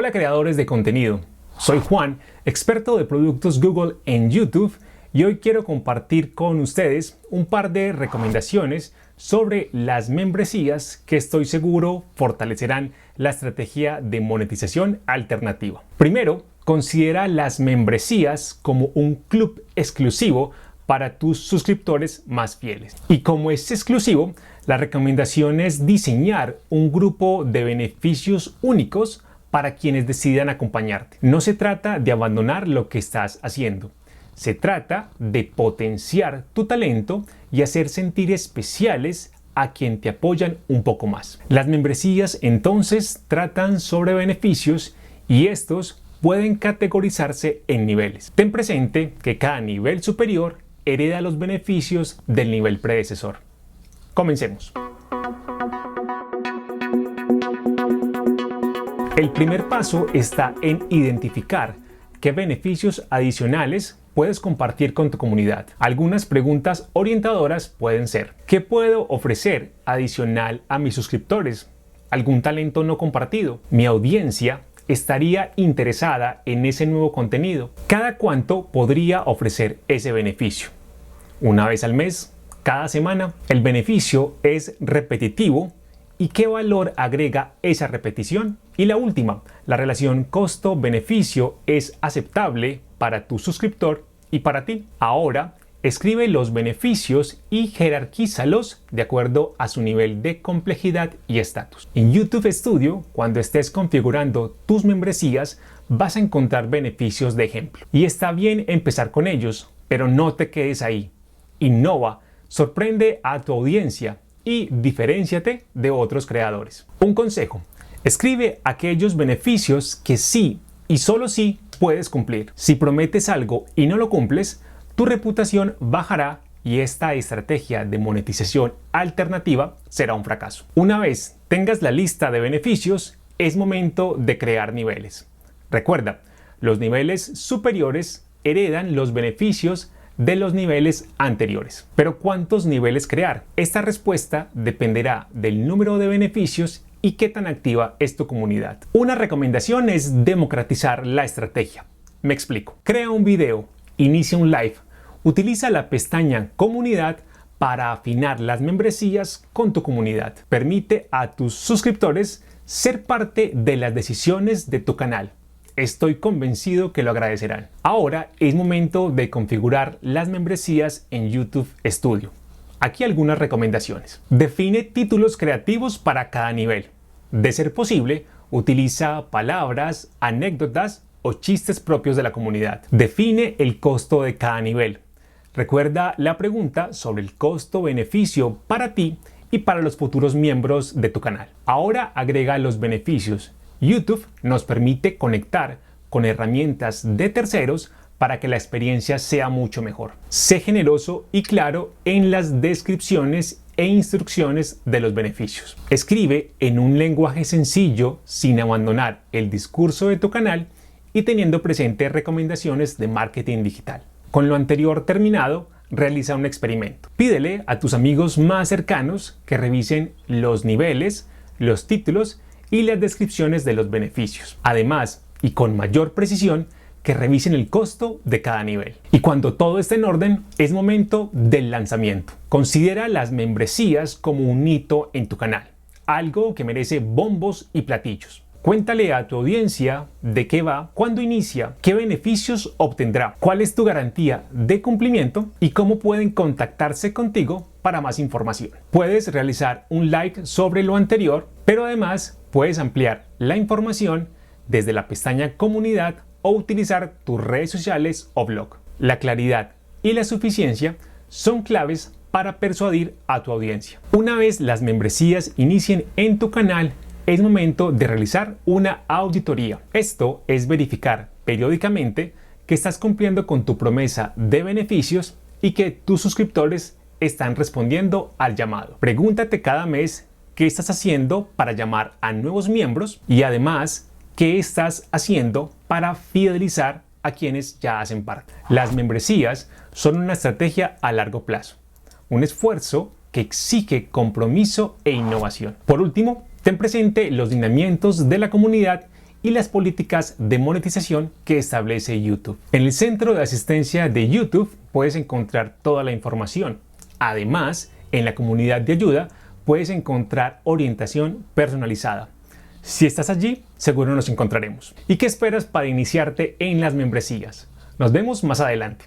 Hola creadores de contenido, soy Juan, experto de productos Google en YouTube y hoy quiero compartir con ustedes un par de recomendaciones sobre las membresías que estoy seguro fortalecerán la estrategia de monetización alternativa. Primero, considera las membresías como un club exclusivo para tus suscriptores más fieles. Y como es exclusivo, la recomendación es diseñar un grupo de beneficios únicos para quienes decidan acompañarte. No se trata de abandonar lo que estás haciendo. Se trata de potenciar tu talento y hacer sentir especiales a quien te apoyan un poco más. Las membresías entonces tratan sobre beneficios y estos pueden categorizarse en niveles. Ten presente que cada nivel superior hereda los beneficios del nivel predecesor. Comencemos. El primer paso está en identificar qué beneficios adicionales puedes compartir con tu comunidad. Algunas preguntas orientadoras pueden ser: ¿qué puedo ofrecer adicional a mis suscriptores? ¿Algún talento no compartido? ¿Mi audiencia estaría interesada en ese nuevo contenido? ¿Cada cuánto podría ofrecer ese beneficio? ¿Una vez al mes? ¿Cada semana? ¿El beneficio es repetitivo? ¿Y qué valor agrega esa repetición? Y la última, la relación costo-beneficio es aceptable para tu suscriptor y para ti. Ahora, escribe los beneficios y jerarquízalos de acuerdo a su nivel de complejidad y estatus. En YouTube Studio, cuando estés configurando tus membresías, vas a encontrar beneficios de ejemplo. Y está bien empezar con ellos, pero no te quedes ahí. Innova, sorprende a tu audiencia y diferénciate de otros creadores. Un consejo: escribe aquellos beneficios que sí y solo sí puedes cumplir. Si prometes algo y no lo cumples, tu reputación bajará y esta estrategia de monetización alternativa será un fracaso. Una vez tengas la lista de beneficios, es momento de crear niveles. Recuerda, los niveles superiores heredan los beneficios de los niveles anteriores. Pero ¿cuántos niveles crear? Esta respuesta dependerá del número de beneficios y qué tan activa es tu comunidad. Una recomendación es democratizar la estrategia. Me explico. Crea un video, inicia un live, utiliza la pestaña Comunidad para afinar las membresías con tu comunidad. Permite a tus suscriptores ser parte de las decisiones de tu canal. Estoy convencido que lo agradecerán. Ahora es momento de configurar las membresías en YouTube Studio. Aquí algunas recomendaciones. Define títulos creativos para cada nivel. De ser posible, utiliza palabras, anécdotas o chistes propios de la comunidad. Define el costo de cada nivel. Recuerda la pregunta sobre el costo-beneficio para ti y para los futuros miembros de tu canal. Ahora agrega los beneficios. YouTube nos permite conectar con herramientas de terceros para que la experiencia sea mucho mejor. Sé generoso y claro en las descripciones e instrucciones de los beneficios. Escribe en un lenguaje sencillo sin abandonar el discurso de tu canal y teniendo presente recomendaciones de marketing digital. Con lo anterior terminado, realiza un experimento. Pídele a tus amigos más cercanos que revisen los niveles, los títulos y las descripciones de los beneficios. Además, y con mayor precisión, que revisen el costo de cada nivel. Y cuando todo esté en orden, es momento del lanzamiento. Considera las membresías como un hito en tu canal, algo que merece bombos y platillos. Cuéntale a tu audiencia de qué va, cuándo inicia, qué beneficios obtendrá, cuál es tu garantía de cumplimiento y cómo pueden contactarse contigo para más información. Puedes realizar un like sobre lo anterior, pero además puedes ampliar la información desde la pestaña Comunidad o utilizar tus redes sociales o blog. La claridad y la suficiencia son claves para persuadir a tu audiencia. Una vez las membresías inicien en tu canal, es momento de realizar una auditoría. Esto es verificar periódicamente que estás cumpliendo con tu promesa de beneficios y que tus suscriptores están respondiendo al llamado. Pregúntate cada mes qué estás haciendo para llamar a nuevos miembros y además qué estás haciendo para fidelizar a quienes ya hacen parte. Las membresías son una estrategia a largo plazo, un esfuerzo que exige compromiso e innovación. Por último, ten presente los lineamientos de la comunidad y las políticas de monetización que establece YouTube. En el centro de asistencia de YouTube puedes encontrar toda la información. Además, en la comunidad de ayuda puedes encontrar orientación personalizada. Si estás allí, seguro nos encontraremos. ¿Y qué esperas para iniciarte en las membresías? Nos vemos más adelante.